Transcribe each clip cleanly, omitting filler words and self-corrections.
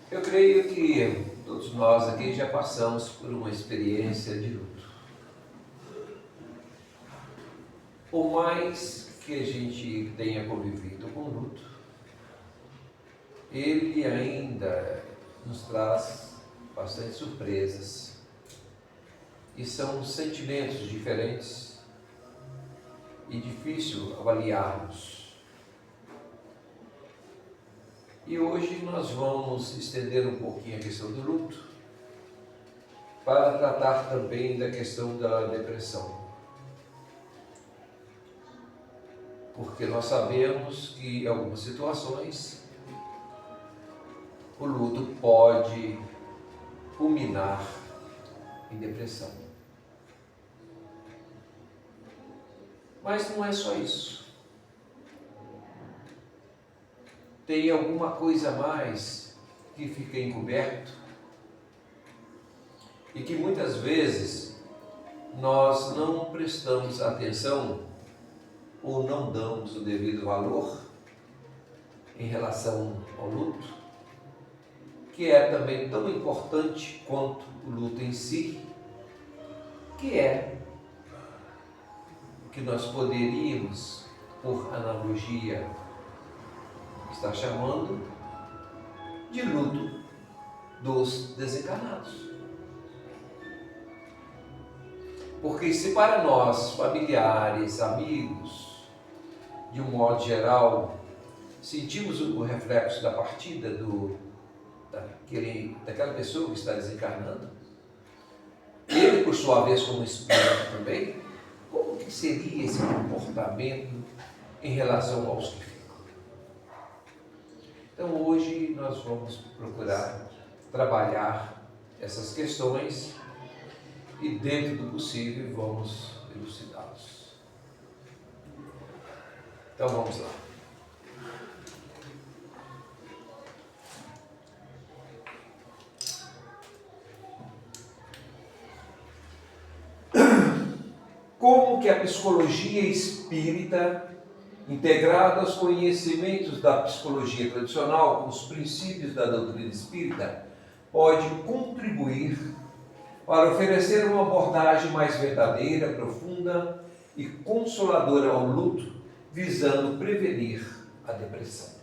Eu creio que todos nós aqui já passamos por uma experiência de luto. Por mais que a gente tenha convivido com o luto, ele ainda nos traz bastante surpresas. E são sentimentos diferentes e difícil avaliarmos. E hoje nós vamos estender um pouquinho a questão do luto para tratar também da questão da depressão. Porque nós sabemos que em algumas situações o luto pode culminar em depressão. Mas não é só isso. Tem alguma coisa a mais que fica encoberto e que muitas vezes nós não prestamos atenção ou não damos o devido valor em relação ao luto, que é também tão importante quanto o luto em si, que é o que nós poderíamos, por analogia, estar chamando de luto dos desencarnados. Porque se para nós, familiares, amigos, de um modo geral, sentimos o reflexo da partida daquela pessoa que está desencarnando, ele, por sua vez, como espírito também, como que seria esse comportamento em relação aos que ficam? Então, hoje nós vamos procurar trabalhar essas questões e, dentro do possível, vamos elucidá-los. Então, vamos lá. Como que a psicologia espírita, integrada aos conhecimentos da psicologia tradicional, com os princípios da doutrina espírita, pode contribuir para oferecer uma abordagem mais verdadeira, profunda e consoladora ao luto, visando prevenir a depressão.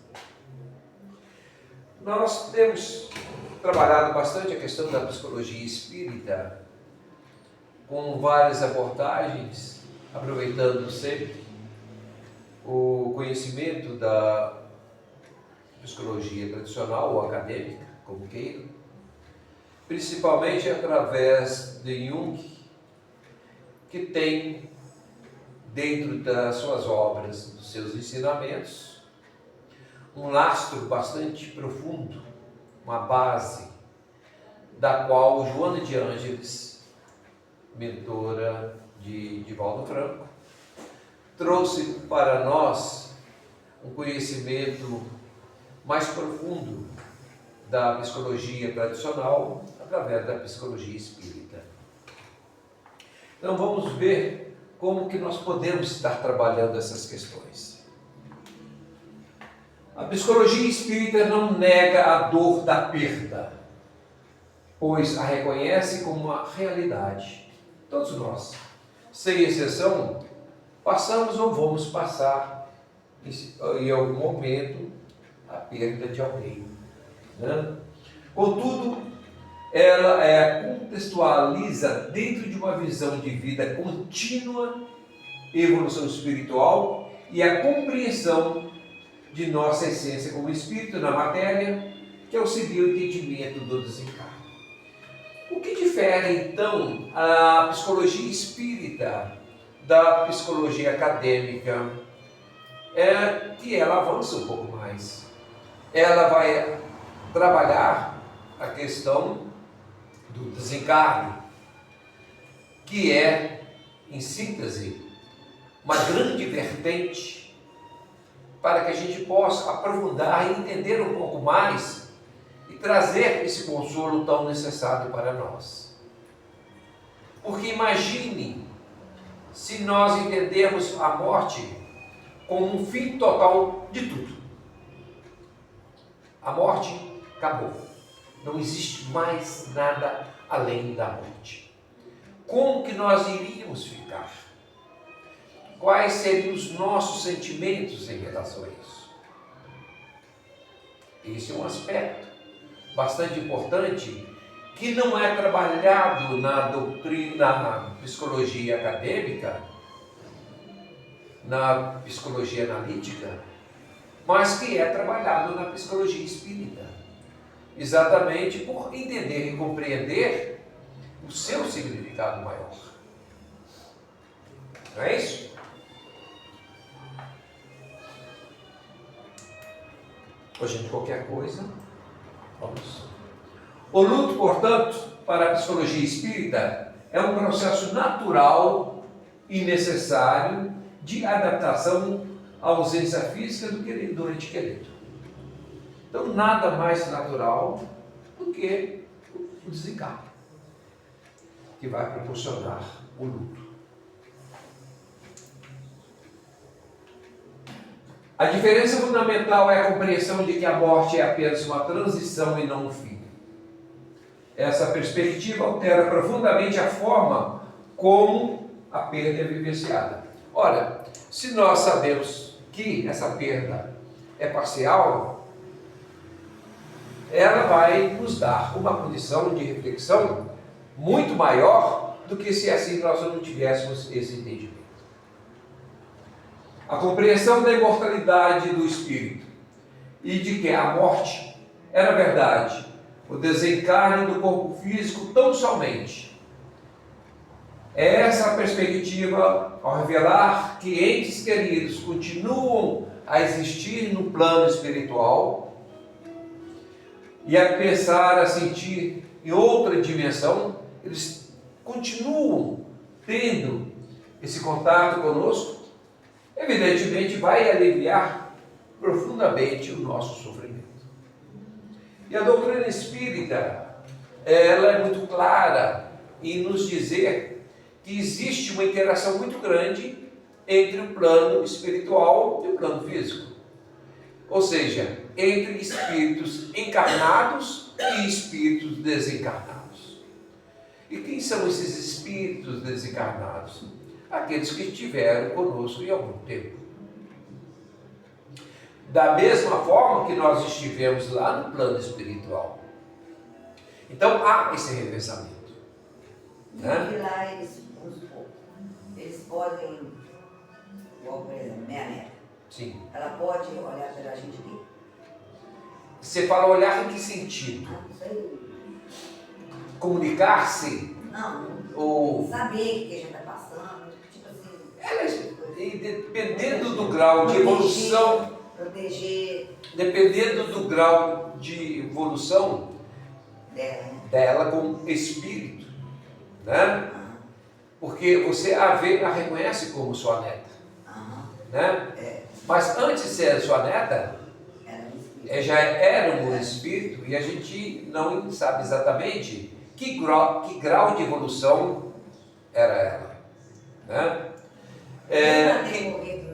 Nós temos trabalhado bastante a questão da psicologia espírita, com várias abordagens, aproveitando sempre o conhecimento da psicologia tradicional ou acadêmica, como queiram, principalmente através de Jung, que tem dentro das suas obras, dos seus ensinamentos, um lastro bastante profundo, uma base, da qual Joana de Ângeles, mentora de Divaldo Franco, trouxe para nós um conhecimento mais profundo da psicologia tradicional através da psicologia espírita. Então vamos ver como que nós podemos estar trabalhando essas questões. A psicologia espírita não nega a dor da perda, pois a reconhece como uma realidade. Todos nós, sem exceção, passamos ou vamos passar em algum momento a perda de alguém, né? Contudo, ela contextualiza dentro de uma visão de vida contínua, evolução espiritual e a compreensão de nossa essência como espírito na matéria, que auxilia o entendimento do desencarne. O que difere, então, a psicologia espírita da psicologia acadêmica é que ela avança um pouco mais. Ela vai trabalhar a questão do desencarne, que é, em síntese, uma grande vertente para que a gente possa aprofundar e entender um pouco mais e trazer esse consolo tão necessário para nós. Porque imagine se nós entendermos a morte como um fim total de tudo. A morte acabou. Não existe mais nada além da morte. Como que nós iríamos ficar? Quais seriam os nossos sentimentos em relação a isso? Esse é um aspecto bastante importante que não é trabalhado na doutrina, na psicologia acadêmica, na psicologia analítica, mas que é trabalhado na psicologia espírita, exatamente por entender e compreender o seu significado maior. Não é isso? Ô, gente, qualquer coisa, vamos. O luto, portanto, para a psicologia espírita, é um processo natural e necessário de adaptação à ausência física do ente querido. Então, nada mais natural do que o desencarne, que vai proporcionar o luto. A diferença fundamental é a compreensão de que a morte é apenas uma transição e não um fim. Essa perspectiva altera profundamente a forma como a perda é vivenciada. Ora, se nós sabemos que essa perda é parcial, ela vai nos dar uma condição de reflexão muito maior do que se assim nós não tivéssemos esse entendimento. A compreensão da imortalidade do espírito e de que a morte é, na verdade, o desencarne do corpo físico tão somente. É essa a perspectiva ao revelar que entes queridos continuam a existir no plano espiritual e a pensar, a sentir em outra dimensão, eles continuam tendo esse contato conosco, evidentemente vai aliviar profundamente o nosso sofrimento. E a doutrina espírita, ela é muito clara em nos dizer que existe uma interação muito grande entre o plano espiritual e o plano físico. Ou seja, entre espíritos encarnados e espíritos desencarnados. E quem são esses espíritos desencarnados? Aqueles que estiveram conosco em algum tempo. Da mesma forma que nós estivemos lá no plano espiritual. Então há esse revezamento. Né? E lá eles podem, igual por exemplo, minha neta. Sim. Ela pode olhar pela gente aqui? Você fala olhar em que sentido? Não sei. Comunicar-se? Não. Ou... saber o que a gente está passando. Tipo assim. Dependendo do grau de evolução. Proteger. Dependendo do grau de evolução dela como espírito, né? Porque você a reconhece como sua neta, né? Mas antes de ser sua neta, já era um espírito e a gente não sabe exatamente que grau de evolução era ela, né?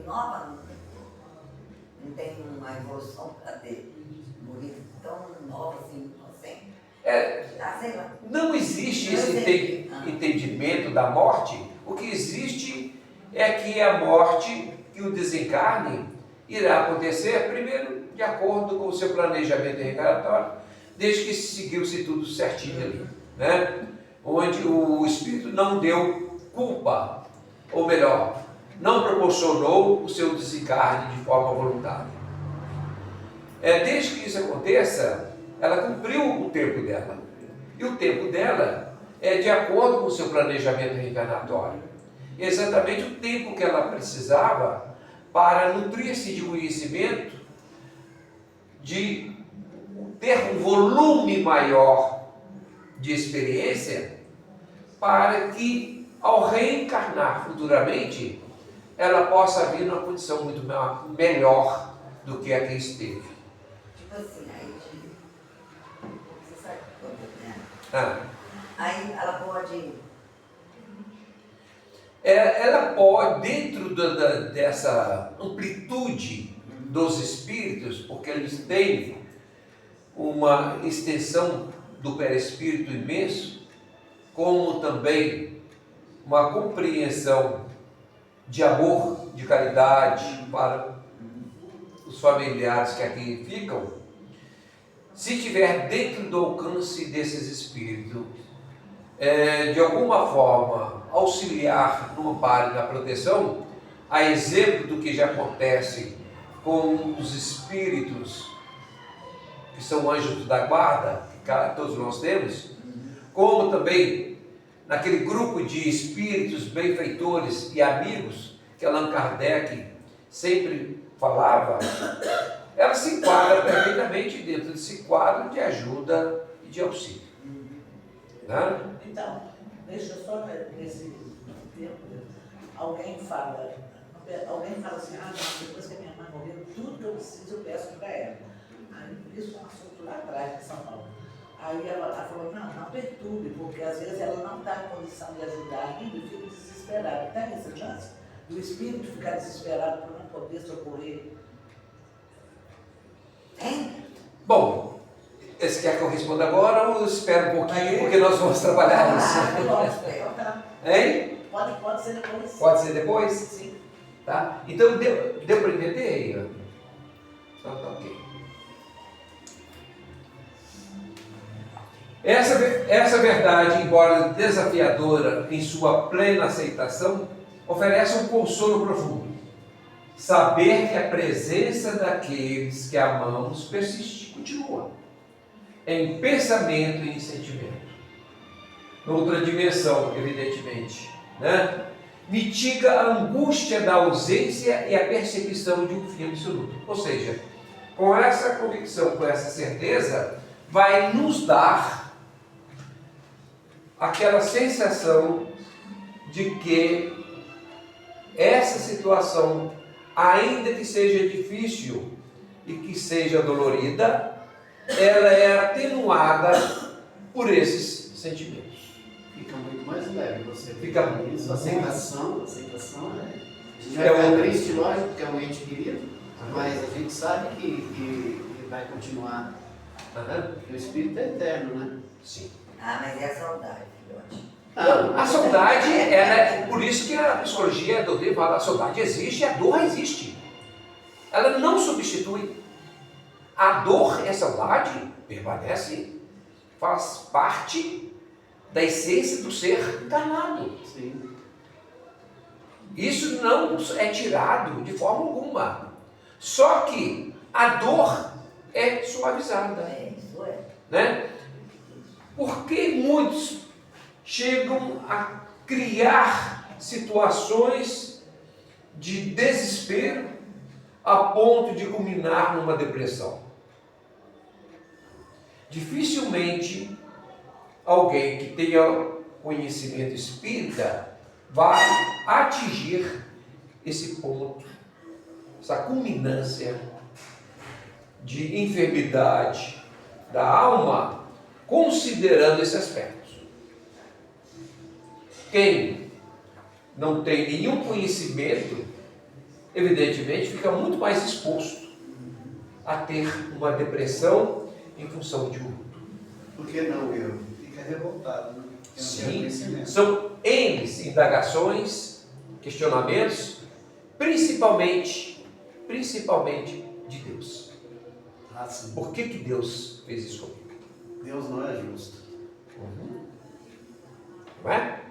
Nova, não tem uma evolução para ter morrido tão nova assim, sei lá. Não existe esse entendimento da morte. O que existe é que a morte, que o desencarne, irá acontecer, primeiro, de acordo com o seu planejamento reencarnatório, desde que seguiu-se tudo certinho ali, né? Onde o espírito não deu culpa, ou melhor, não proporcionou o seu desencarne de forma voluntária. Desde que isso aconteça, ela cumpriu o tempo dela. E o tempo dela é de acordo com o seu planejamento reencarnatório. É exatamente o tempo que ela precisava para nutrir-se de conhecimento, de ter um volume maior de experiência, para que, ao reencarnar futuramente, ela possa vir numa condição muito melhor do que a que esteve. Tipo assim, aí você sabe né? Aí ela pode... Ela pode, dentro dessa amplitude dos espíritos, porque eles têm uma extensão do perispírito imenso, como também uma compreensão de amor, de caridade para os familiares que aqui ficam, se estiver dentro do alcance desses espíritos, de alguma forma auxiliar no amparo e na proteção, a exemplo do que já acontece com os espíritos que são anjos da guarda, que todos nós temos, como também naquele grupo de espíritos benfeitores e amigos que Allan Kardec sempre falava, ela se enquadra perfeitamente dentro desse quadro de ajuda e de auxílio. Né? Então, deixa eu só nesse tempo, alguém fala assim, não, depois que a minha mãe morreu, tudo que eu preciso eu peço para ela. Aí, isso é um assunto lá atrás de São Paulo. Aí ela falou, não perturbe, porque às vezes ela não está em condição de ajudar ainda e fica desesperada. Tem essa chance do espírito ficar desesperado por não poder socorrer? Tem? Bom, você quer que eu responda agora ou espera um pouquinho, porque nós vamos trabalhar isso? Hein? Pode ser depois. Pode ser depois? Sim. Tá? Então, deu para entender aí? Então, tá ok. Essa verdade, embora desafiadora em sua plena aceitação, oferece um consolo profundo. Saber que a presença daqueles que amamos persiste, continua, em pensamento e em sentimento. Noutra dimensão, evidentemente, né? Mitiga a angústia da ausência e a percepção de um fim absoluto. Ou seja, com essa convicção, com essa certeza, vai nos dar aquela sensação de que essa situação, ainda que seja difícil e que seja dolorida, ela é atenuada por esses sentimentos. Fica muito mais leve, você Fica isso, aceitação, a gente É vai ficar outra. triste, lógico, porque é um ente querido, mas a gente sabe que vai continuar, porque o espírito é eterno, né? Sim. Mas é a saudade, filhote. A saudade, ela é por isso que a psicologia, a doutrina fala, a saudade existe, a dor existe. Ela não substitui. A dor e a saudade permanece, faz parte da essência do ser encarnado. Sim. Isso não é tirado de forma alguma. Só que a dor é suavizada. Isso é. Né? Porque muitos chegam a criar situações de desespero a ponto de culminar numa depressão. Dificilmente alguém que tenha conhecimento espírita vai atingir esse ponto, essa culminância de enfermidade da alma, considerando esse aspecto. Quem não tem nenhum conhecimento, evidentemente, fica muito mais exposto a ter uma depressão em função de um luto. Por que não eu? Fica revoltado, né? Porque não tem conhecimento. São N indagações, questionamentos, principalmente de Deus. Sim. Por que Deus fez isso comigo? Deus não é justo. Não é?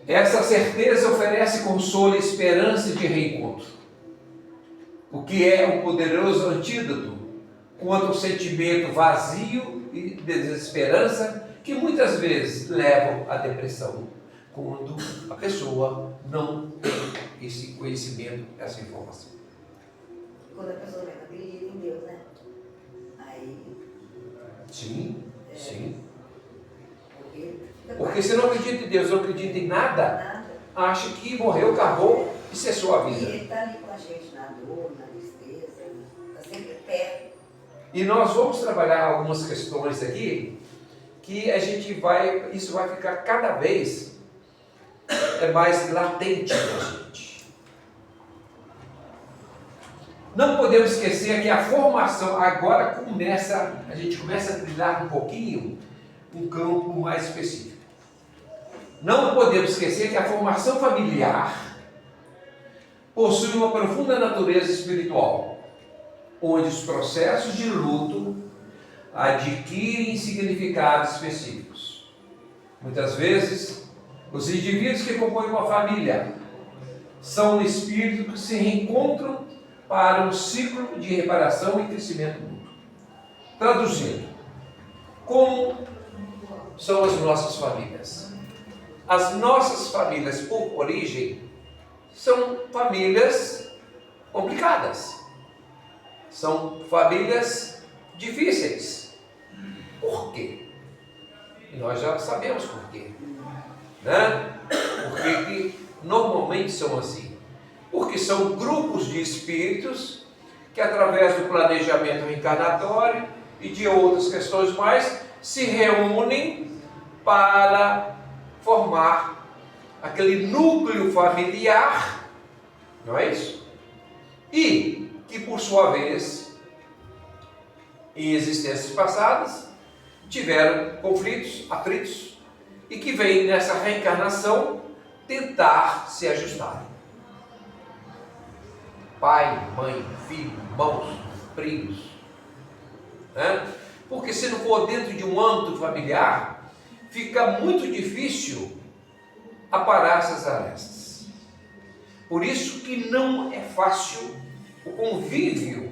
Essa certeza oferece consolo e esperança de reencontro, o que é um poderoso antídoto contra o sentimento vazio e de desesperança que muitas vezes levam à depressão, quando a pessoa não tem esse conhecimento, essa informação. Quando a pessoa não acredita em Deus, né? Aí. Sim. Porque se não acredita em Deus, não acredita em nada, acha que morreu, acabou e cessou a E vida. ele está ali com a gente na dor, na tristeza, está sempre perto. E nós vamos trabalhar algumas questões aqui que isso vai ficar cada vez mais latente na gente. não podemos esquecer que a formação agora a gente começa a trilhar um pouquinho um campo mais específico. Não podemos esquecer que a formação familiar possui uma profunda natureza espiritual, onde os processos de luto adquirem significados específicos. Muitas vezes, os indivíduos que compõem uma família são espíritos que se reencontram para um ciclo de reparação e crescimento mútuo. Traduzindo, como são as nossas famílias? As nossas famílias, por origem, são famílias complicadas. São famílias difíceis. Por quê? E nós já sabemos por quê. Né? Por que normalmente são assim? Porque são grupos de espíritos que, através do planejamento reencarnatório e de outras questões mais, se reúnem para formar aquele núcleo familiar, não é isso? E que, por sua vez, em existências passadas, tiveram conflitos, atritos, e que vêm nessa reencarnação tentar se ajustarem. Pai, mãe, filho, irmãos, primos. Né? Porque se não for dentro de um âmbito familiar, fica muito difícil aparar essas arestas. Por isso que não é fácil o convívio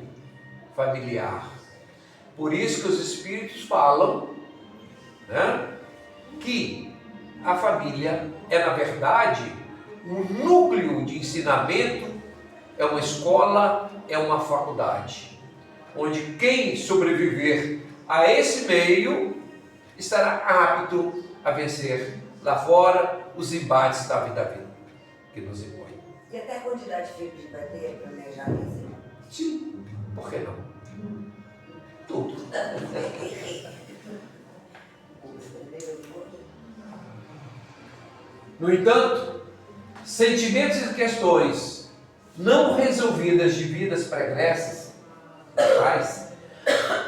familiar. Por isso que os espíritos falam, né, que a família é, na verdade, um núcleo de ensinamento, é uma escola, é uma faculdade, onde quem sobreviver a esse meio estará apto a vencer lá fora os embates da vida que nos impõe. E até a quantidade de filhos que vai ter planejado assim? Sim, por que não? Tudo. No entanto, sentimentos e questões não resolvidas de vidas pregressas,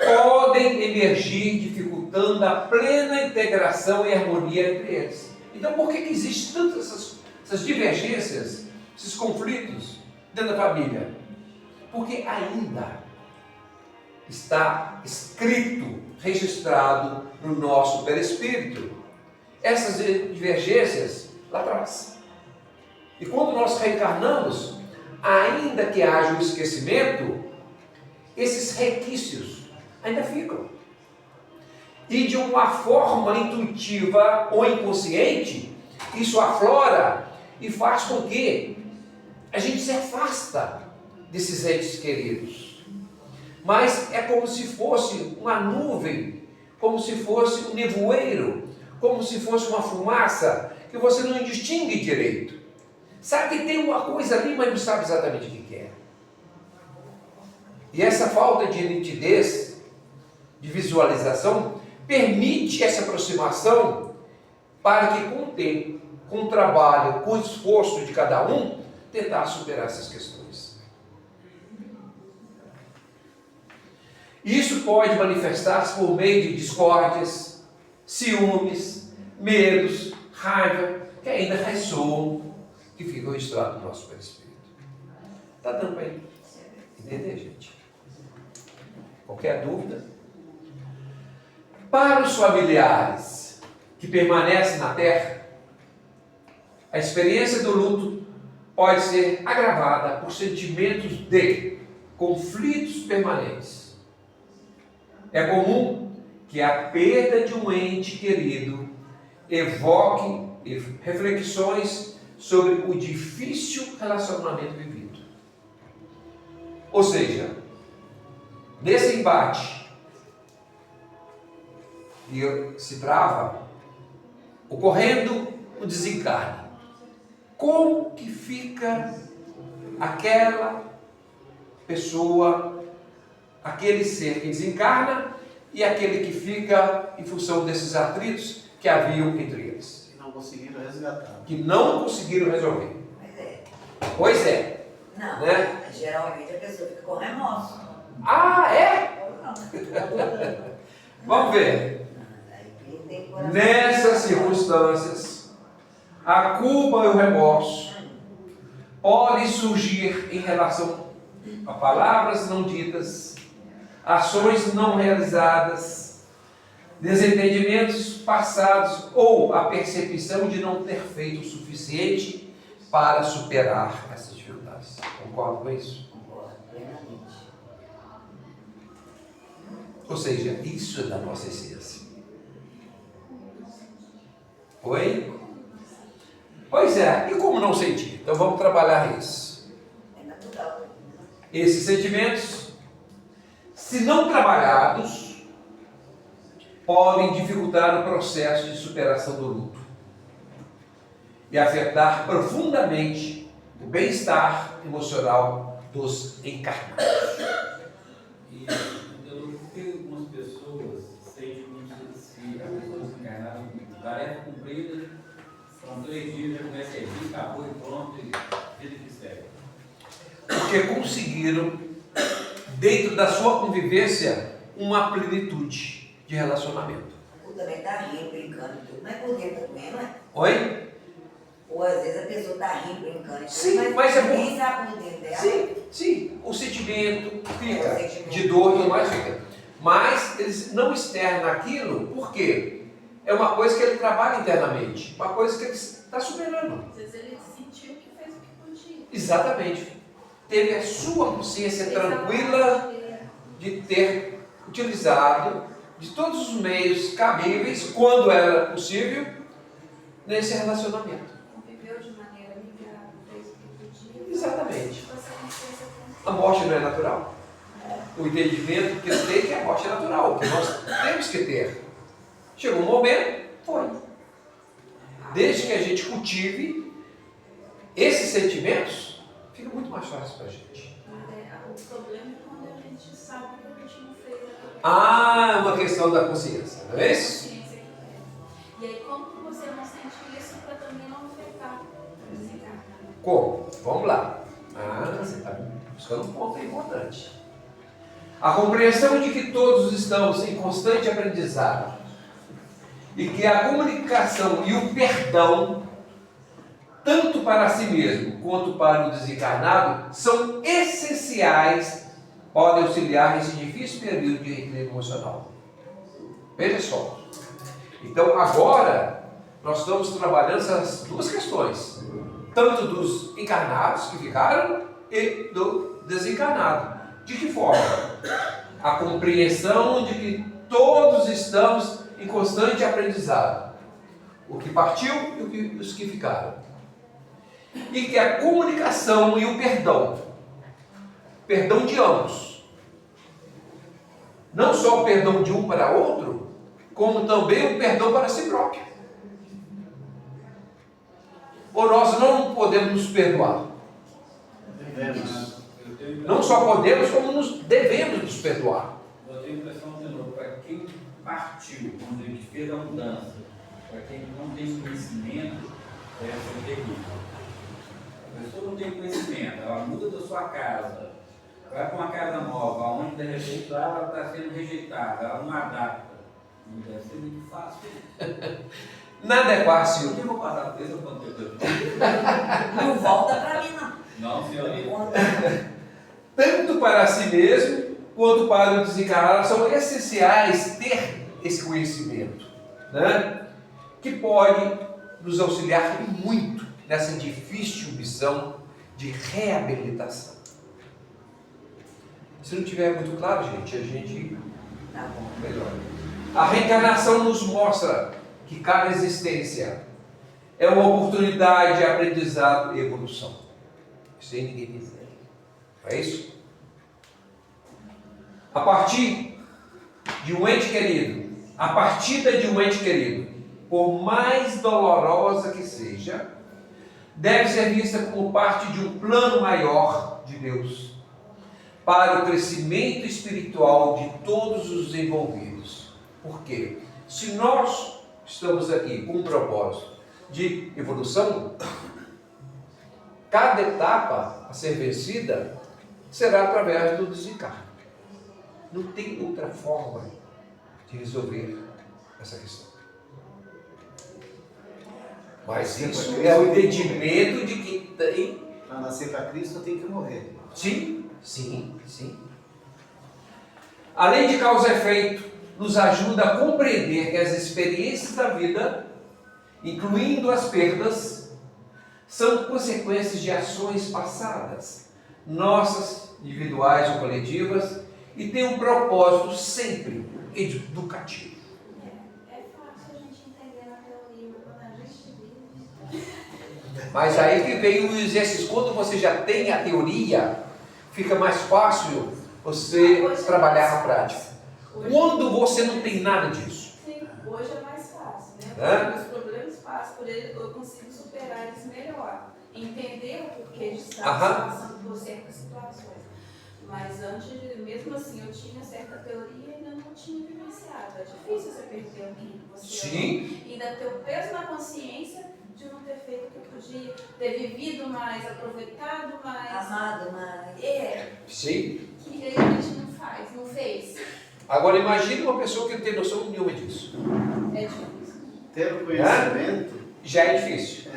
podem emergir dificultando a plena integração e harmonia entre eles. Então, por que existem tantas essas divergências, esses conflitos dentro da família? Porque ainda está escrito, registrado no nosso perispírito essas divergências lá atrás. E quando nós reencarnamos, ainda que haja um esquecimento, esses requisitos ainda ficam. E de uma forma intuitiva ou inconsciente, isso aflora e faz com que a gente se afasta desses entes queridos. Mas é como se fosse uma nuvem, como se fosse um nevoeiro, como se fosse uma fumaça que você não distingue direito. Sabe que tem uma coisa ali, mas não sabe exatamente o que é. E essa falta de nitidez, de visualização, permite essa aproximação para que com o tempo, com o trabalho, com o esforço de cada um, tentar superar essas questões. Isso pode manifestar-se por meio de discórdias, ciúmes, medos, raiva, que ainda ressoam, que ficam registrados no nosso perispírito. Está dando para entender, gente? Qualquer dúvida? Para os familiares que permanecem na Terra, a experiência do luto pode ser agravada por sentimentos de conflitos permanentes. É comum que a perda de um ente querido evoque reflexões sobre o difícil relacionamento vivido. Ou seja, nesse embate que se trava, ocorrendo o desencarne, como que fica aquela pessoa, aquele ser que desencarna e aquele que fica em função desses atritos que haviam entre eles? Que não conseguiram resgatar. Que não conseguiram resolver. Mas é. Pois é. Não. Né? Geralmente a pessoa fica com remorso. Ah, é? Ou não. Vamos ver. Aí quem tem coração. Nessas circunstâncias, a culpa e o remorso podem surgir em relação a palavras não ditas, ações não realizadas, desentendimentos passados ou a percepção de não ter feito o suficiente para superar essas dificuldades. Concorda com isso? Concordo plenamente. Ou seja, isso é da nossa essência. Oi? Pois é, e como não sentir? Então vamos trabalhar isso. É natural. Esses sentimentos, se não trabalhados, podem dificultar o processo de superação do luto e afetar profundamente o bem-estar emocional dos encarnados. E por que algumas pessoas sentem como se a pessoa desencarnada, tarefa cumprida, são 3 dias, já começa a ir, acabou e pronto, e vida que segue. Porque conseguiram, dentro da sua convivência, uma plenitude de relacionamento. O também está rindo, brincando e tudo, mas por dentro está doendo, não é? Oi? Ou às vezes a pessoa está rindo, brincando e tudo, Sim, mas é bom. ninguém sabe por dentro dela. Sim, o sentimento fica, O sentimento de dor e tudo mais fica. Mas eles não externam aquilo, por quê? É uma coisa que ele trabalha internamente, uma coisa que ele está superando. Às vezes ele sentiu que fez o que podia. Exatamente. Teve a sua consciência tranquila de ter utilizado de todos os meios cabíveis, quando era possível, nesse relacionamento. Conviveu de maneira amigável, fez o que podia. Exatamente. Com essa consciência A morte não é natural. O entendimento que eu tenho é que a morte é natural, que nós temos que ter. Chegou um momento, foi. Desde que a gente cultive esses sentimentos, fica muito mais fácil para a gente. O problema é quando a gente sabe que a gente não fez aquilo. Ah, uma questão da consciência, não é isso? Consciência que é. E aí, como que você não sente isso para também não afetar o desencarnado? Como? Vamos lá. Você está buscando um ponto importante. A compreensão de que todos estamos em constante aprendizado e que a comunicação e o perdão, tanto para si mesmo quanto para o desencarnado, são essenciais, podem auxiliar nesse difícil período de equilíbrio emocional. Veja só. Então, agora, nós estamos trabalhando essas duas questões, tanto dos encarnados que ficaram e do desencarnado. De que forma? A compreensão de que todos estamos em constante aprendizado. O que partiu e os que ficaram. E que a comunicação e o perdão de ambos, não só o perdão de um para outro, como também o perdão para si próprio. Ou nós não podemos nos perdoar. Devemos. Não só podemos, como nos devemos nos perdoar. Eu tenho a impressão, de novo, para quem partiu, vamos dizer, que fez a mudança, para quem não tem conhecimento, deve ser terrível. A pessoa não tem conhecimento, ela muda da sua casa, vai para uma casa nova, onde de repente ela está sendo rejeitada, ela não adapta. Não deve ser muito fácil. Nada é fácil. O que eu vou passar por isso? Eu conto. Não volta para mim, não. Não, senhorita. Tanto para si mesmo, quanto para o desencarnado, são essenciais ter esse conhecimento, né? Que pode nos auxiliar muito nessa difícil missão de reabilitação. Se não tiver muito claro, gente, a gente Tá bom. melhora. A reencarnação nos mostra que cada existência é uma oportunidade de aprendizado e evolução. Sem ninguém dizer. É isso? A partir de um ente querido, a partida de um ente querido, por mais dolorosa que seja, deve ser vista como parte de um plano maior de Deus, para o crescimento espiritual de todos os envolvidos. Por quê? Se nós estamos aqui com um propósito de evolução, cada etapa a ser vencida será através do desencarne. Não tem outra forma de resolver essa questão. Mas isso é o entendimento de que tem. Para nascer para Cristo tem que morrer. Sim, sim, sim. Além de causa e efeito, nos ajuda a compreender que as experiências da vida, incluindo as perdas, são consequências de ações passadas, nossas, individuais ou coletivas, e têm um propósito sempre educativo. É fácil a gente entender na teoria, mas quando a gente vive. Mas aí que vem o exercício. Quando você já tem a teoria, fica mais fácil você trabalhar na prática. Quando você não tem nada disso. Sim, hoje é mais fácil, né? É? Os problemas passam por ele, eu consigo superar eles melhor. Entender o porquê de estar Aham. passando por certas situações. Mas antes, mesmo assim, eu tinha certa teoria e ainda não tinha vivenciado. É difícil você perder alguém que você Sim. ama. Ainda ter o peso na consciência de não ter feito o que eu podia, ter vivido mais, aproveitado mais. Amado, mas... Sim. Que a gente não faz, não fez. Agora imagine uma pessoa que não tem noção nenhuma disso. É difícil. Ter o conhecimento, Já é difícil.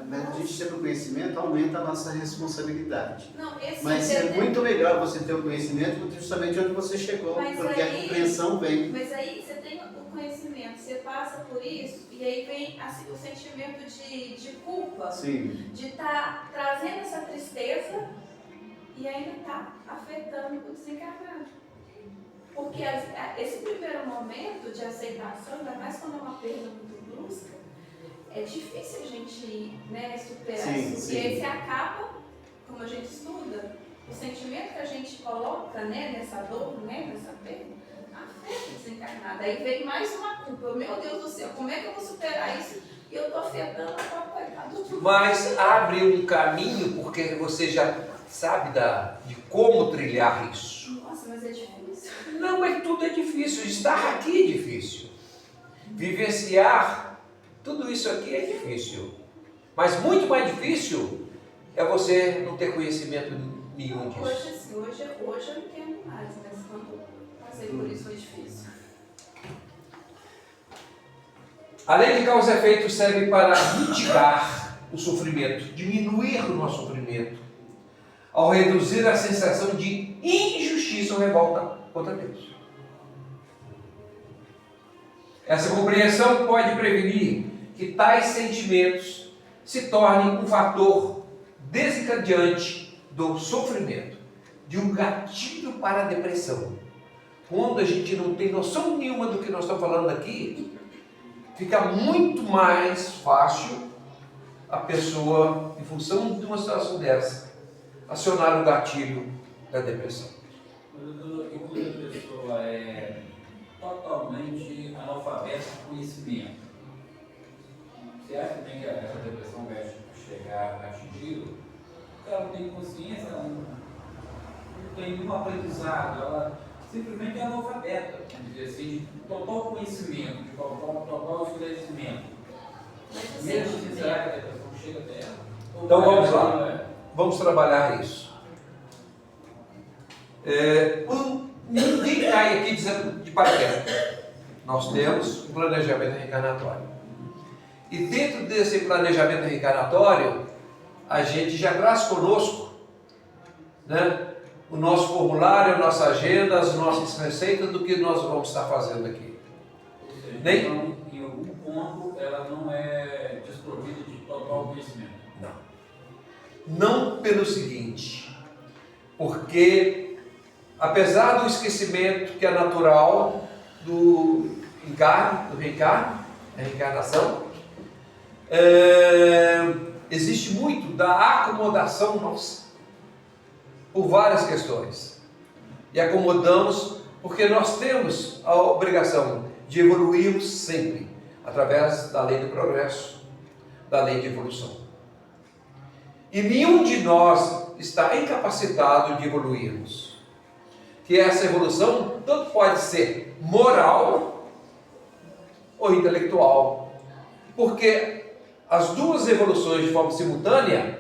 mas a gente ter o conhecimento aumenta a nossa responsabilidade. Não, esse Mas é muito melhor você ter o conhecimento justamente onde você chegou, Mas porque aí- a compreensão vem. Mas aí você tem o conhecimento, você passa por isso, e aí vem assim, o sentimento de culpa, Sim, de estar trazendo essa tristeza e ainda está afetando o desencarnado. Porque esse primeiro momento de aceitação, ainda mais quando é uma perda muito brusca, é difícil a gente, né, superar Sim, isso. sim. E aí você acaba, como a gente estuda, o sentimento que a gente coloca, né, nessa dor, né, nessa perda, afeta o desencarnado. Aí vem mais uma culpa. Meu Deus do céu, como é que eu vou superar isso? E eu estou afetando a pobre coitada do Mas abre um caminho porque você já sabe de como trilhar isso. Nossa, mas é difícil. Não, mas tudo é difícil. Estar aqui é difícil. Vivenciar tudo isso aqui é difícil. Mas muito mais difícil é você não ter conhecimento nenhum disso. Hoje, assim, hoje eu entendo mais, mas quando passei por isso foi difícil. Além de causa e efeito, serve para mitigar o sofrimento, diminuir o nosso sofrimento, ao reduzir a sensação de injustiça ou revolta contra Deus. Essa compreensão pode prevenir que tais sentimentos se tornem um fator desencadeante do sofrimento, de um gatilho para a depressão. Quando a gente não tem noção nenhuma do que nós estamos falando aqui, fica muito mais fácil a pessoa, em função de uma situação dessa, acionar o gatilho da depressão. E quando a pessoa é totalmente analfabeta de conhecimento, você acha que essa depressão vai chegar a atingi-lo? Ela não tem consciência, ela não tem nenhum aprendizado, ela simplesmente é analfabeta, vamos dizer assim, de total conhecimento, de total esclarecimento. Mas Mesmo assim, será que a depressão chega até ela? Então vamos lá. Vamos trabalhar isso. Ninguém cai aqui dizendo de paraquedas. Nós temos um planejamento reencarnatório. E dentro desse planejamento reencarnatório, a gente já traz conosco, né, o nosso formulário, a nossa agenda, as nossas receitas do que nós vamos estar fazendo aqui. Ou seja, Nem- então, em algum ponto, ela não é desprovida de total conhecimento. Não pelo seguinte, porque apesar do esquecimento que é natural do reencarne, a reencarnação, existe muito da acomodação nossa, por várias questões. E acomodamos porque nós temos a obrigação de evoluirmos sempre, através da lei do progresso, da lei de evolução. E nenhum de nós está incapacitado de evoluirmos. Que essa evolução tanto pode ser moral ou intelectual. Porque as duas evoluções de forma simultânea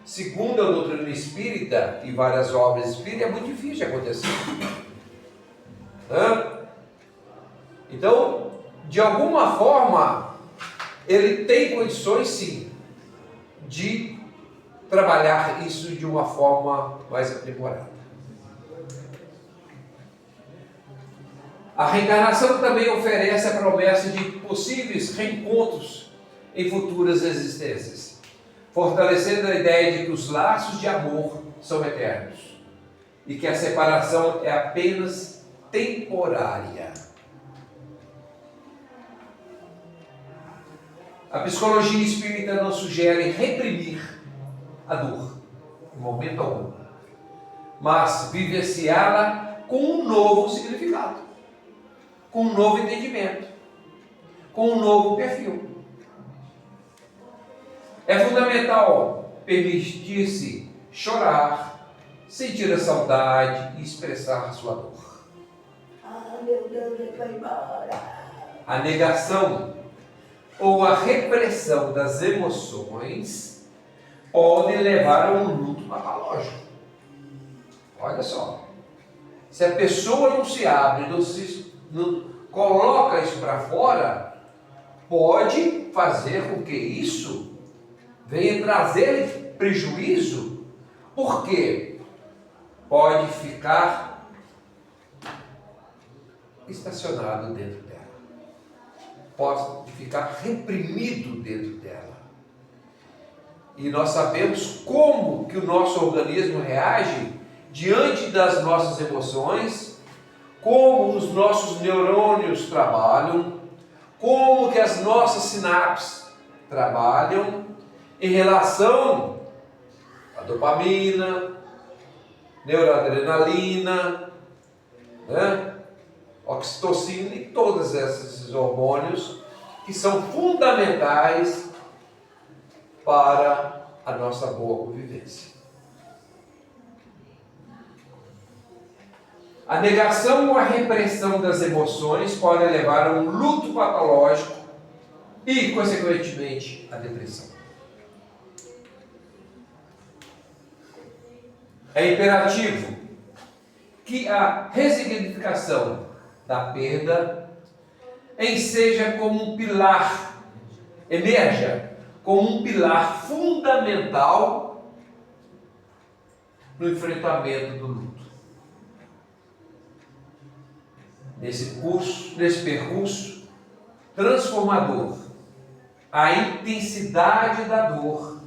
segundo a doutrina espírita e várias obras espíritas, é muito difícil de acontecer. Então, de alguma forma, ele tem condições, sim, de trabalhar isso de uma forma mais aprimorada. A reencarnação também oferece a promessa de possíveis reencontros em futuras existências, fortalecendo a ideia de que os laços de amor são eternos e que a separação é apenas temporária. A psicologia espírita nos sugere reprimir a dor, em momento algum, mas vivenciá-la com um novo significado, com um novo entendimento, com um novo perfil. É fundamental permitir-se chorar, sentir a saudade e expressar a sua dor. Ah, meu Deus, ele vai embora. A negação ou a repressão das emoções pode levar a um luto patológico. Olha só, se a pessoa não se abre, não coloca isso para fora, pode fazer com que isso venha trazer prejuízo, porque pode ficar estacionado dentro dela, pode ficar reprimido dentro dela. E nós sabemos como que o nosso organismo reage diante das nossas emoções, como os nossos neurônios trabalham, como que as nossas sinapses trabalham em relação à dopamina, neuroadrenalina, oxitocina e todos esses hormônios que são fundamentais para a nossa boa convivência. A negação ou a repressão das emoções pode levar a um luto patológico e, consequentemente, a depressão. É imperativo que a ressignificação da perda seja como um pilar, emerja como um pilar fundamental no enfrentamento do luto. Nesse percurso transformador, a intensidade da dor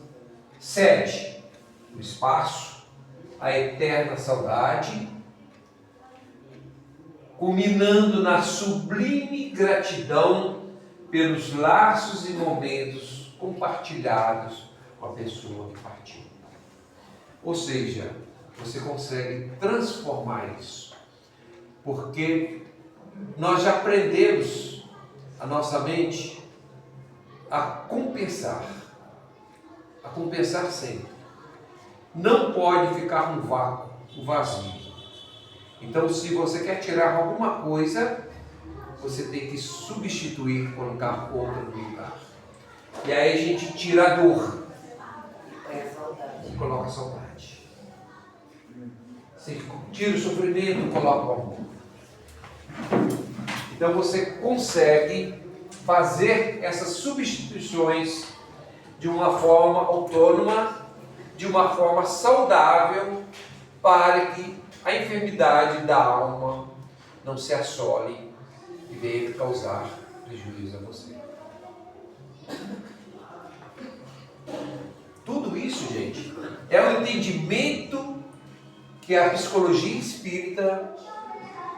cede o espaço à eterna saudade, culminando na sublime gratidão pelos laços e momentos compartilhados com a pessoa que partiu. Ou seja, você consegue transformar isso, porque nós já aprendemos a nossa mente a compensar sempre. Não pode ficar um vácuo, um vazio. Então, se você quer tirar alguma coisa, você tem que substituir, colocar outra no lugar. E aí a gente tira a dor e coloca a saudade. Você tira o sofrimento e coloca o amor. Então você consegue fazer essas substituições de uma forma autônoma, de uma forma saudável, para que a enfermidade da alma não se assole e venha causar prejuízo a você. Tudo isso, gente, é o entendimento que a psicologia espírita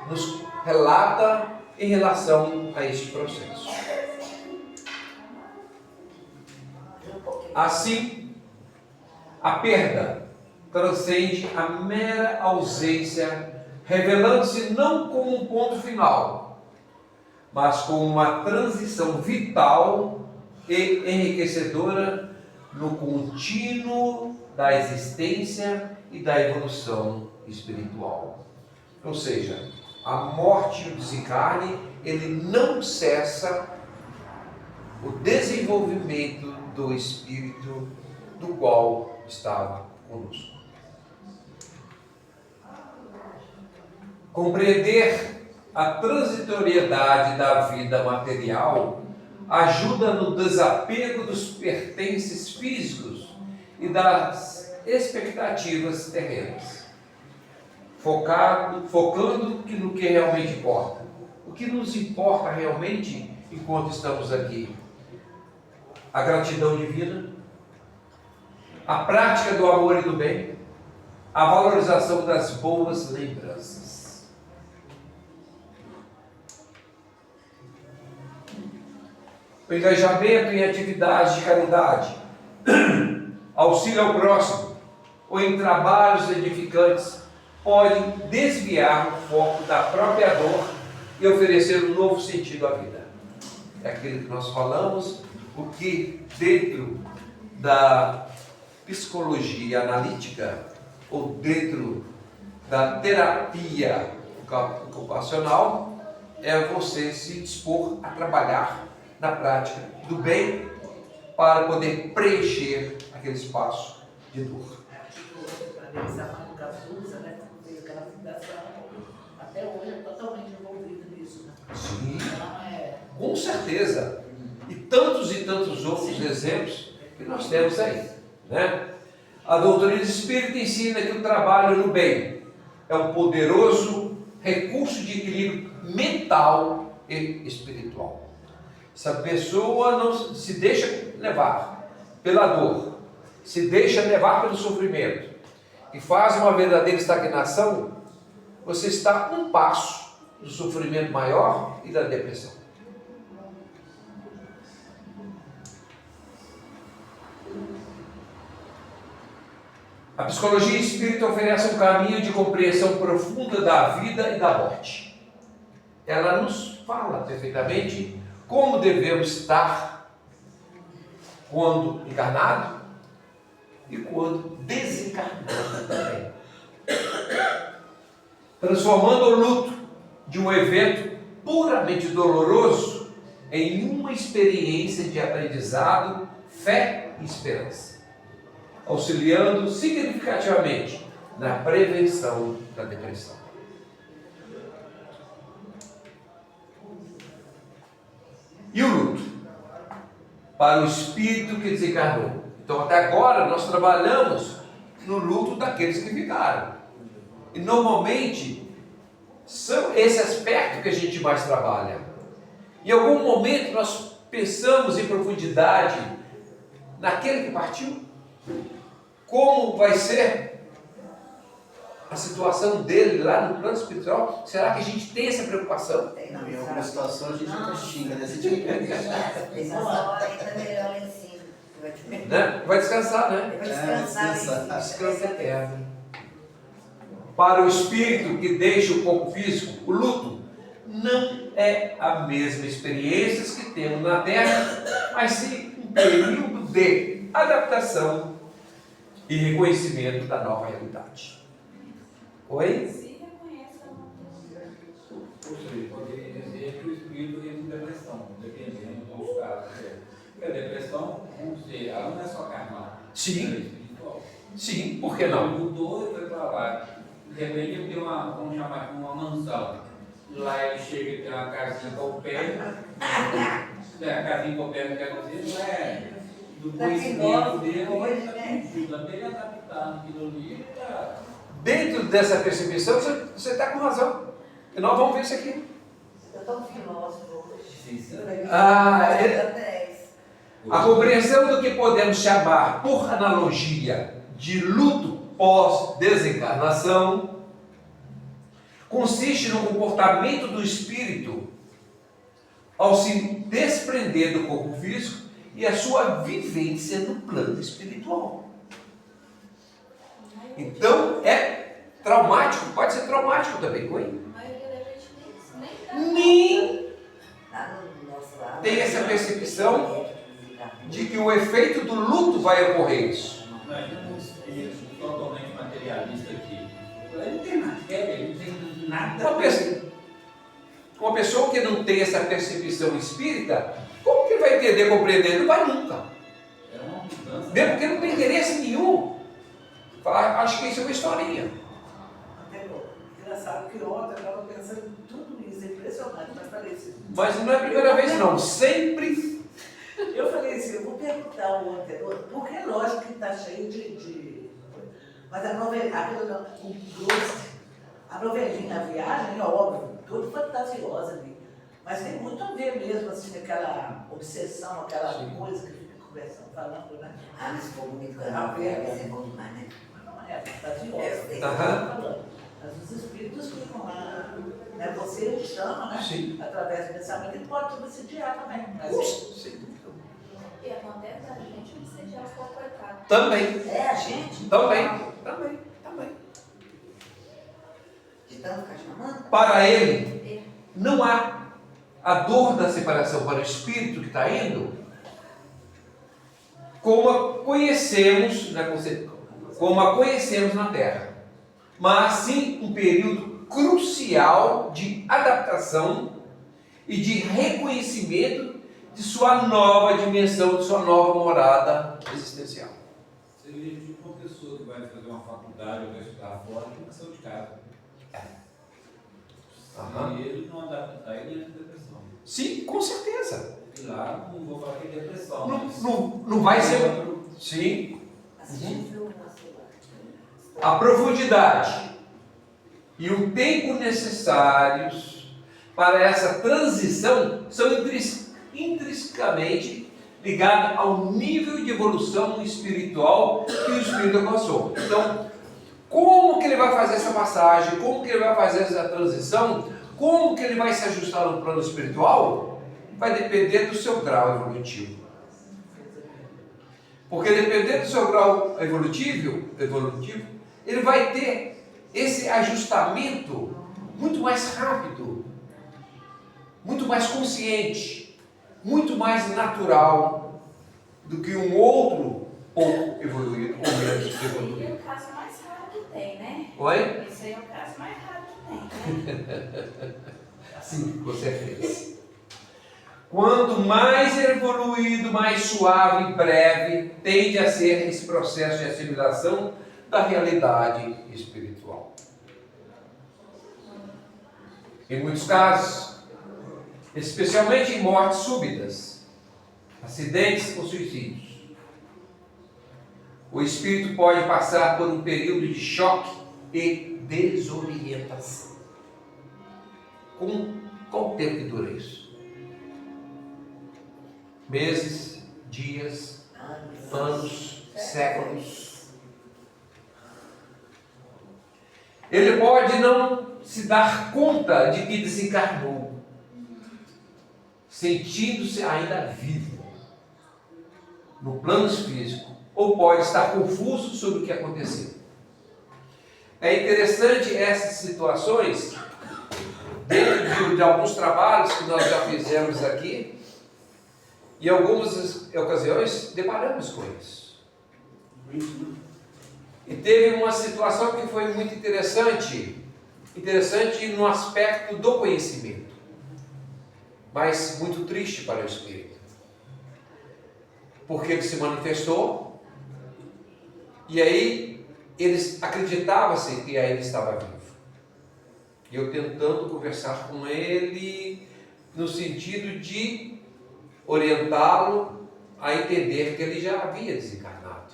nos relata em relação a este processo. Assim, a perda transcende a mera ausência, revelando-se não como um ponto final, mas como uma transição vital e enriquecedora no contínuo da existência e da evolução espiritual. Ou seja, a morte e o desencarne, ele não cessa o desenvolvimento do espírito do qual estava conosco. Compreender a transitoriedade da vida material ajuda no desapego dos pertences físicos e das expectativas terrenas, focando no que realmente importa. O que nos importa realmente enquanto estamos aqui? A gratidão divina, a prática do amor e do bem, a valorização das boas lembranças. O engajamento em atividades de caridade, auxílio ao próximo ou em trabalhos edificantes podem desviar o foco da própria dor e oferecer um novo sentido à vida. É aquilo que nós falamos, o que dentro da psicologia analítica ou dentro da terapia ocupacional é você se dispor a trabalhar na prática do bem para poder preencher aquele espaço de dor. Para examinar o Cazuza, né? Fez aquela fundação, até hoje é totalmente envolvido nisso, né? Sim, Então com certeza. E tantos outros exemplos que nós temos aí, né? A doutrina espírita ensina que o trabalho no bem é um poderoso recurso de equilíbrio mental e espiritual. Se a pessoa não se deixa levar pela dor, se deixa levar pelo sofrimento e faz uma verdadeira estagnação, você está um passo do sofrimento maior e da depressão. A psicologia espírita oferece um caminho de compreensão profunda da vida e da morte. Ela nos fala perfeitamente como devemos estar quando encarnado e quando desencarnado também. Transformando o luto de um evento puramente doloroso em uma experiência de aprendizado, fé e esperança, auxiliando significativamente na prevenção da depressão. E o luto? Para o espírito que desencarnou. Então, até agora, nós trabalhamos no luto daqueles que ficaram. E, normalmente, são esse aspecto que a gente mais trabalha. Em algum momento, nós pensamos em profundidade naquele que partiu. Como vai ser a situação dele lá no plano espiritual? Será que a gente tem essa preocupação? Tem, Em alguma situação a gente até xinga, né? Você tinha que Essa hora ainda melhor lá em cima. Né? Vai descansar, né? Vai descansar lá em cima. Descanso eterno. Para o espírito que deixa o corpo físico, o luto não é a mesma experiência que temos na Terra, mas sim um período de adaptação e reconhecimento da nova realidade. Oi? Se reconhece a nova. Ou seja, poderia dizer que o espírito entra em depressão, dependendo dos casos. Porque a depressão, vamos dizer, ela não é só carnal. Sim. Ela é espiritual. Sim, por que não? Ele mudou e foi para lá. De repente ele tem uma, vamos chamar de uma mansão. Lá ele chega e tem uma casinha com o pé. A casinha com o pé, não quer dizer, não é do conhecimento dele. Hoje, né? Ajuda bem a adaptar naquilo ali. Dentro dessa percepção, você está com razão. E nós vamos ver isso aqui. Eu estou filósofo hoje. Sinceramente. A compreensão do que podemos chamar, por analogia, de luto pós-desencarnação, consiste no comportamento do espírito ao se desprender do corpo físico e a sua vivência no plano espiritual. Então, é traumático, pode ser traumático também, não é? A maioria da gente nem Nem Lá no nosso lado. tem essa percepção de que o efeito do luto vai ocorrer isso. Imagina um espírito totalmente materialista aqui. Ele não tem matéria, ele não tem nada. Uma pessoa que não tem essa percepção espírita, como que vai entender, compreender? Não vai nunca. É uma mudança. Mesmo porque não tem interesse nenhum Acho que isso é uma historinha. Entendeu? Engraçado que ontem eu estava pensando em tudo isso, é impressionante, mas falei assim. Mas não é a primeira vez, não. Sempre. Eu falei assim, eu vou perguntar ao anterior, porque é lógico que está cheio de. Mas a novelinha, o doce, a novelinha, a viagem, é óbvio, tudo fantasiosa ali. Mas tem muito a ver mesmo, assim, aquela obsessão, aquela coisa que fica conversando, falando, né? Ah, mas ficou bonito quando ela vai ser bom demais, né? Mas não é fantasiosa, sei. falando. Mas os espíritos ficam lá, né? Você chama, né? Sim. Através do pensamento, ele pode subsidiar também. Mas Sim. E acontece a gente obsediar os coitados. Também. É a gente? Também. De tanto ficar chamando? Para ele, não há a dor da separação para o espírito que está indo, como a conhecemos na Terra, mas sim um período crucial de adaptação e de reconhecimento de sua nova dimensão, de sua nova morada existencial. Seria tipo uma pessoa que vai fazer uma faculdade ou vai estudar fora, tem que sair de casa. Aham. E ele não adapta, aí ele entra em depressão. Sim, com certeza. E lá não vou falar que é depressão. Não vai ser. Sim. Assistiu A profundidade e o tempo necessários para essa transição são intrinsecamente ligados ao nível de evolução espiritual que o espírito alcançou. Então, como que ele vai fazer essa passagem? Como que ele vai fazer essa transição? Como que ele vai se ajustar no plano espiritual? Vai depender do seu grau evolutivo. Porque dependendo do seu grau evolutivo, ele vai ter esse ajustamento muito mais rápido, muito mais consciente, muito mais natural do que um outro pouco evoluído ou menos Esse aí é evoluído. o caso mais raro que tem, né? Oi? Esse aí é o caso mais raro que tem, né? Sim, com certeza. Quanto mais evoluído, mais suave e breve tende a ser esse processo de assimilação da realidade espiritual. Em muitos casos, especialmente em mortes súbitas, acidentes ou suicídios, o espírito pode passar por um período de choque e desorientação. Qual o tempo que dura isso? Meses, dias, anos, séculos. Ele pode não se dar conta de que desencarnou, sentindo-se ainda vivo no plano físico, ou pode estar confuso sobre o que aconteceu. É interessante essas situações, dentro de alguns trabalhos que nós já fizemos aqui, e em algumas ocasiões deparamos com isso. E teve uma situação que foi muito interessante no aspecto do conhecimento, mas muito triste para o espírito, porque ele se manifestou e aí eles acreditavam-se que aí ele estava vivo. E eu tentando conversar com ele no sentido de orientá-lo a entender que ele já havia desencarnado.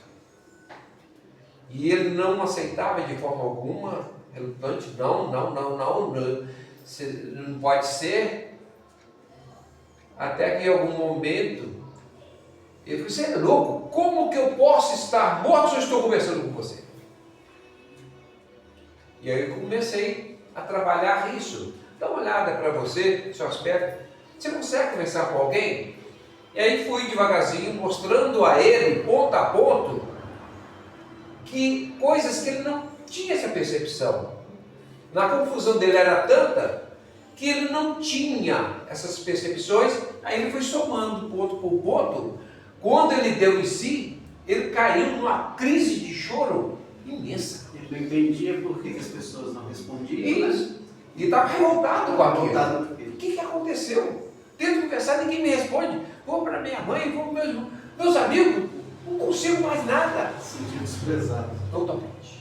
E ele não aceitava de forma alguma, relutante, não pode ser. Até que em algum momento, ele falou: você é louco? Como que eu posso estar morto se eu estou conversando com você? E aí eu comecei a trabalhar isso. Dá uma olhada para você, seu aspecto. Você consegue conversar com alguém? E aí fui devagarzinho mostrando a ele, ponto a ponto, que coisas que ele não tinha essa percepção. Na confusão dele era tanta que ele não tinha essas percepções. Aí ele foi somando ponto por ponto. Quando ele deu em si, ele caiu numa crise de choro imensa. Ele não entendia por que as pessoas não respondiam. Isso. E estava revoltado com aquilo. Revoltado. O que aconteceu? Tento conversar, ninguém me responde. Vou para minha mãe, vou para meus amigos, não consigo mais nada. Se sentiu desprezado. Totalmente.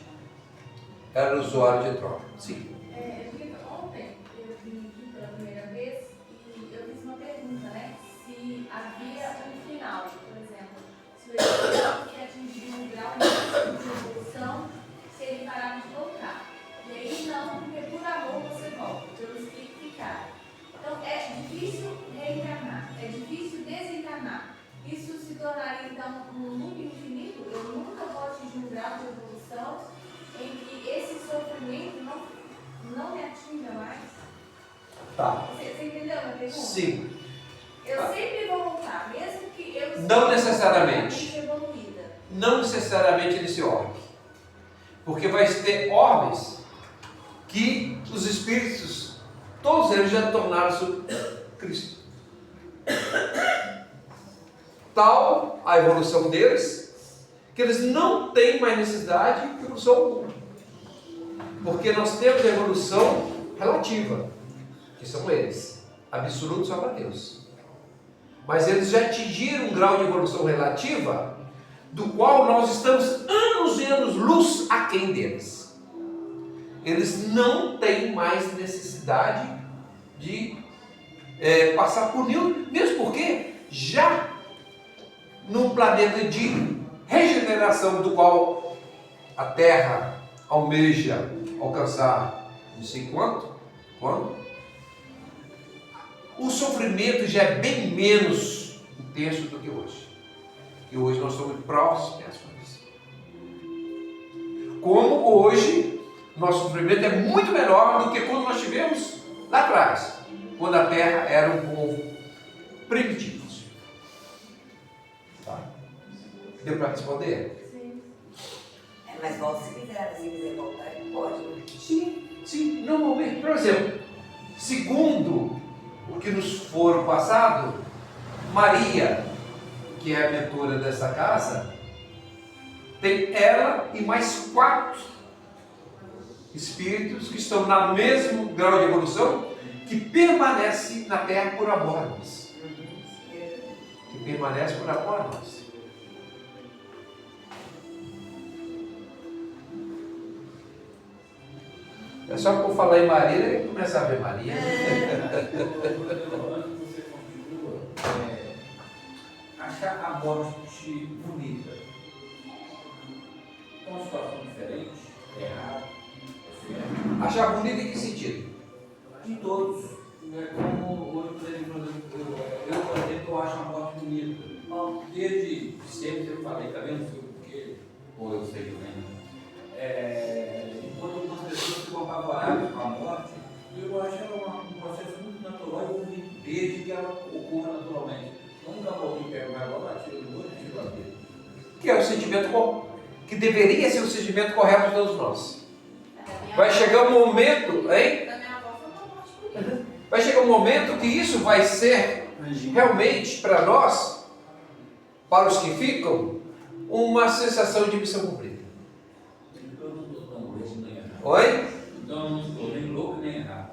era usuário de droga. Sim. Porque ontem eu vim aqui pela primeira vez e eu fiz uma pergunta, né? Se havia um final, por exemplo, se o espírito que atingiu um grau de evolução, se ele parava de voltar. E aí não, porque por amor você volta, pelo espírito ficar. Então é difícil reencarnar, é difícil desencarnar. Isso se tornaria então um loop infinito? Eu nunca vou atingir um grau de evolução em que esse sofrimento não me atinja mais? Tá. Você entendeu a minha pergunta? Sim. Eu sempre vou voltar, mesmo que eu Não necessariamente. seja evoluída. Não necessariamente nesse orbe. Porque vai ter orbes que os espíritos, todos eles já tornaram-se Cristo. Tal a evolução deles, que eles não têm mais necessidade de evolução alguma. Porque nós temos a evolução relativa, que são eles, absolutos só para Deus. Mas eles já atingiram um grau de evolução relativa, do qual nós estamos anos e anos luz aquém deles. Eles não têm mais necessidade de passar por nenhum, mesmo porque já num planeta de regeneração, do qual a Terra almeja alcançar não sei quando, o sofrimento já é bem menos intenso do que hoje. E hoje nós somos próximos. Como hoje, nosso sofrimento é muito menor do que quando nós tivemos lá atrás, quando a Terra era um povo primitivo. Tá? Deu para responder? Sim. Mas volta se quiser voltar, ele pode, né? Sim, normalmente. Por exemplo, segundo o que nos foram passado, Maria, que é a mentora dessa casa, tem ela e mais 4 espíritos que estão no mesmo grau de evolução, que permanecem na Terra por amor a nós. Que permanece por amor a nós. É só por falar em Maria que começa a ver Maria. Antes você continua, achar a morte bonita. É uma situação diferente, é errado, é certo. Achar bonita em que sentido? De todos. Como hoje, por exemplo, eu acho a morte bonita. Desde sempre eu falei, tá vendo? Porque, ou eu sei que lembro. Enquanto algumas pessoas ficam apavoradas com a morte, eu acho ela um processo muito natural e bonito, desde que ela ocorra naturalmente. Nunca alguém pega uma bola, tira o outro e tira a dele. Que é o sentimento que deveria ser o sentimento correto de todos nós. Vai chegar um momento, hein? Da minha avó foi uma morte bonita. Vai chegar um momento que isso vai ser realmente para nós, para os que ficam, uma sensação de missão cumprida. Então eu não estou tão louco nem errado. Oi? Então eu não estou nem louco nem errado.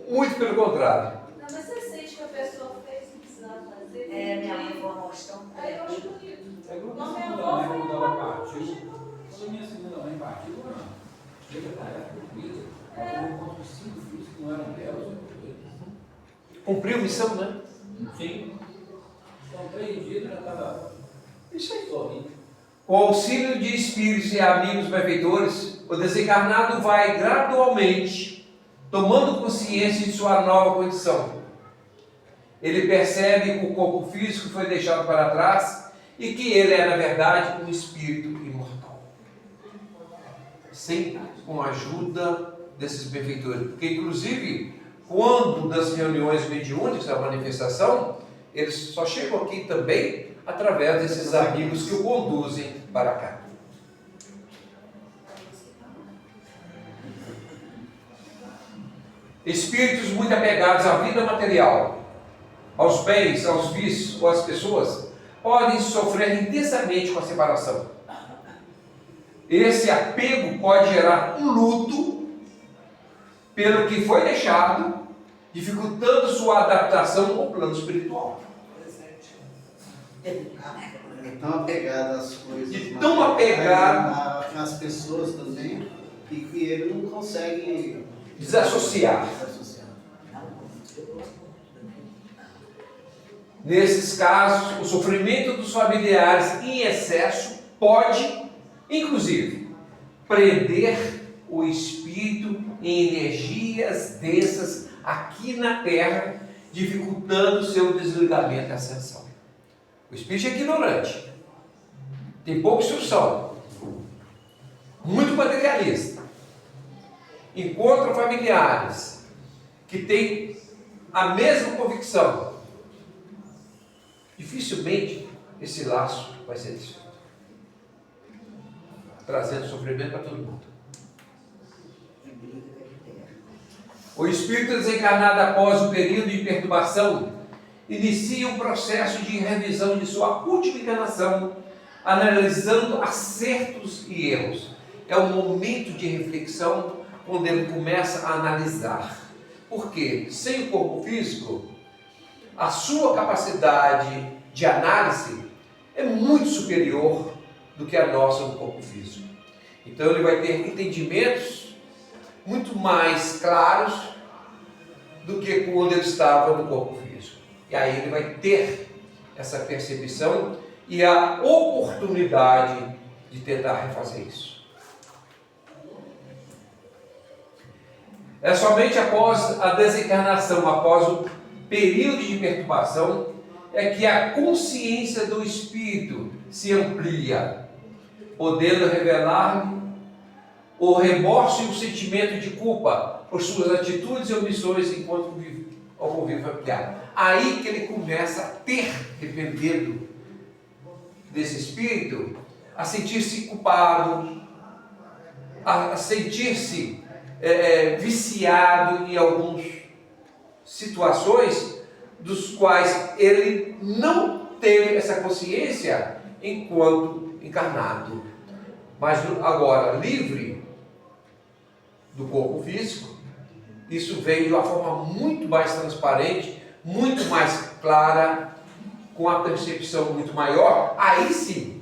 Muito pelo contrário. Não, mas você sente que a pessoa fez o que precisava fazer? Minha mãe foi uma morte tão Aí eu acho bonito. É igual Não, a minha segunda avó mãe, foi quando uma ela morte partiu. bonita. Quando a minha segunda mãe partiu, chega a tarefa cumprida. Ela tomou conta dos 5 filhos que não eram delas. Cumpriu missão, né? Sim. Então 3 dias já estava Isso aí. sorrindo. Com o auxílio de espíritos e amigos benfeitores, o desencarnado vai gradualmente tomando consciência de sua nova condição. Ele percebe que o corpo físico foi deixado para trás e que ele é, na verdade, um espírito imortal. Sempre com a ajuda desses benfeitores. Porque, inclusive, quando das reuniões mediúnicas, da manifestação, eles só chegam aqui também através desses amigos que o conduzem para cá. Espíritos muito apegados à vida material, aos bens, aos vícios ou às pessoas, podem sofrer intensamente com a separação. Esse apego pode gerar um luto pelo que foi deixado, dificultando sua adaptação ao plano espiritual. Tão apegado às coisas. De tão apegado. Às pessoas também. que ele não consegue desassociar. desassociar. Nesses casos, o sofrimento dos familiares em excesso pode, inclusive, prender o espírito em energias densas aqui na Terra, dificultando seu desligamento e ascensão. O espírito é ignorante, tem pouca instrução, muito materialista. Encontra familiares que têm a mesma convicção. Dificilmente esse laço vai ser desfeito, trazendo sofrimento para todo mundo. O espírito desencarnado após o período de perturbação inicia um processo de revisão de sua última encarnação, analisando acertos e erros. É um momento de reflexão quando ele começa a analisar. Porque sem o corpo físico, a sua capacidade de análise é muito superior do que a nossa no corpo físico. Então ele vai ter entendimentos muito mais claros do que quando ele estava no corpo físico. E aí ele vai ter essa percepção e a oportunidade de tentar refazer isso. É somente após a desencarnação, após o período de perturbação, é que a consciência do espírito se amplia, podendo revelar o remorso e o sentimento de culpa por suas atitudes e omissões enquanto ao convívio familiar. Aí que ele começa a ter, dependendo desse espírito, a sentir-se culpado, a sentir-se viciado em algumas situações dos quais ele não teve essa consciência enquanto encarnado. Mas agora, livre do corpo físico, isso veio de uma forma muito mais transparente, muito mais clara, com a percepção muito maior. Aí sim,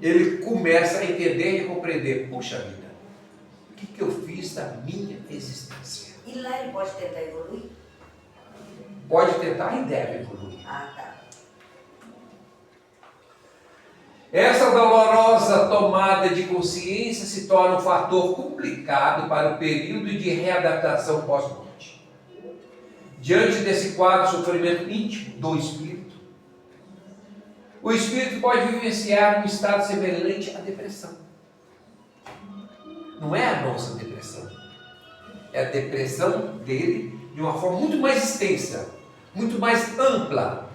ele começa a entender e compreender: puxa vida, o que eu fiz da minha existência? E lá ele pode tentar evoluir? Pode tentar e deve evoluir. Ah, tá. Essa dolorosa tomada de consciência se torna um fator complicado para o período de readaptação pós-morte. Diante desse quadro de sofrimento íntimo do espírito, o espírito pode vivenciar um estado semelhante à depressão. Não é a nossa depressão, é a depressão dele de uma forma muito mais extensa, muito mais ampla.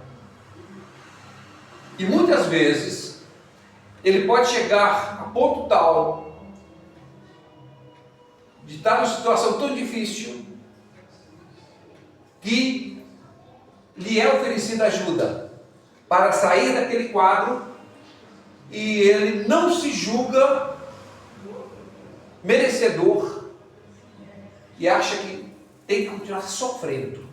E muitas vezes ele pode chegar a ponto tal de estar numa situação tão difícil que lhe é oferecida ajuda para sair daquele quadro e ele não se julga merecedor e acha que tem que continuar sofrendo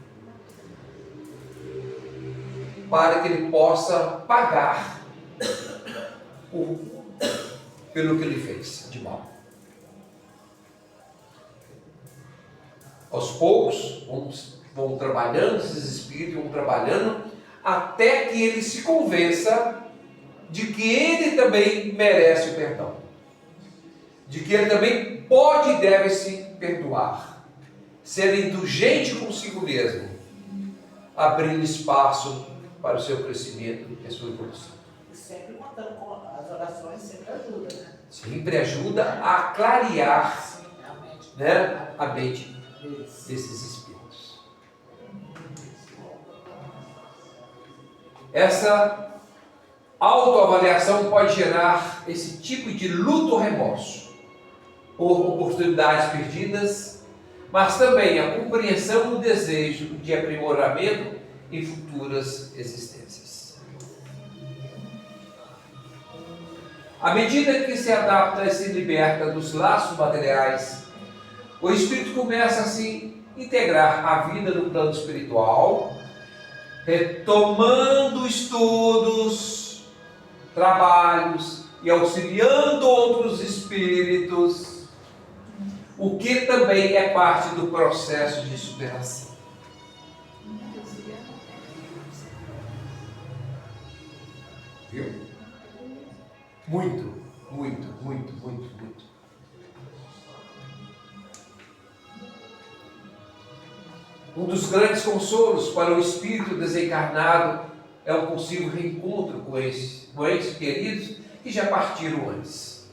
para que ele possa pagar pelo que ele fez de mal. Aos poucos vão trabalhando esses espíritos, vão trabalhando até que ele se convença de que ele também merece o perdão, de que ele também pode e deve se perdoar, ser indulgente consigo mesmo, abrindo espaço para o seu crescimento e a sua evolução. Sempre contando com as orações, sempre ajuda, né? Sempre ajuda a clarear, Sim, realmente. né, a mente Isso. desses espíritos. Essa autoavaliação pode gerar esse tipo de luto ou remorso por oportunidades perdidas, mas também a compreensão do desejo de aprimoramento em futuras existências. À medida que se adapta e se liberta dos laços materiais, o espírito começa a se integrar à vida no plano espiritual, retomando estudos, trabalhos e auxiliando outros espíritos o que também é parte do processo de superação. Viu? Muito, muito, muito, muito, muito. Um dos grandes consolos para o espírito desencarnado é o possível reencontro com entes queridos que já partiram antes.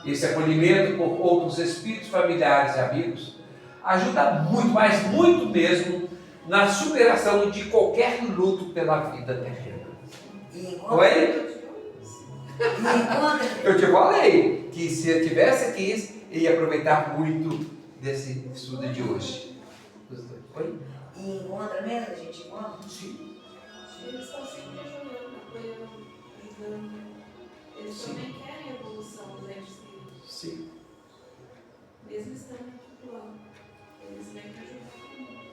Esse acolhimento por outros espíritos familiares e amigos ajuda muito, mas muito mesmo, na superação de qualquer luto pela vida terrena. Oi? Eu te falei que se eu tivesse aqui, eu ia aproveitar muito desse estudo de hoje. Oi? E encontra mesmo? A gente encontra? Sim. Eles estão sempre ajudando, ajudando. Eles Sim. também querem a evolução dos entes queridos. Sim. Mesmo estando aqui do lado. Eles vêm para ajudar também.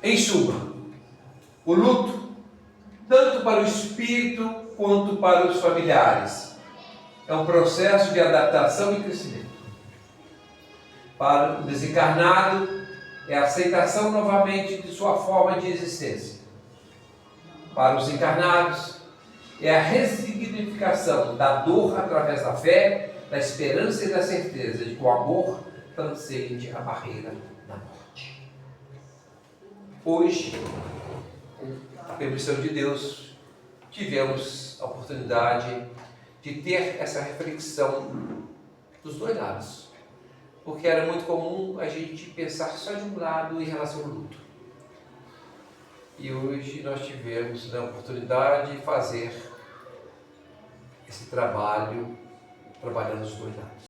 Em suma, o luto, tanto para o espírito quanto para os familiares, é um processo de adaptação e crescimento. Para o desencarnado, é a aceitação novamente de sua forma de existência. Para os encarnados, é a ressignificação da dor através da fé, da esperança e da certeza de que o amor transcende a barreira da morte. Hoje, com a permissão de Deus, tivemos a oportunidade de ter essa reflexão dos dois lados. Porque era muito comum a gente pensar só de um lado em relação ao luto. E hoje nós tivemos a oportunidade de fazer esse trabalho, trabalhando os dois lados.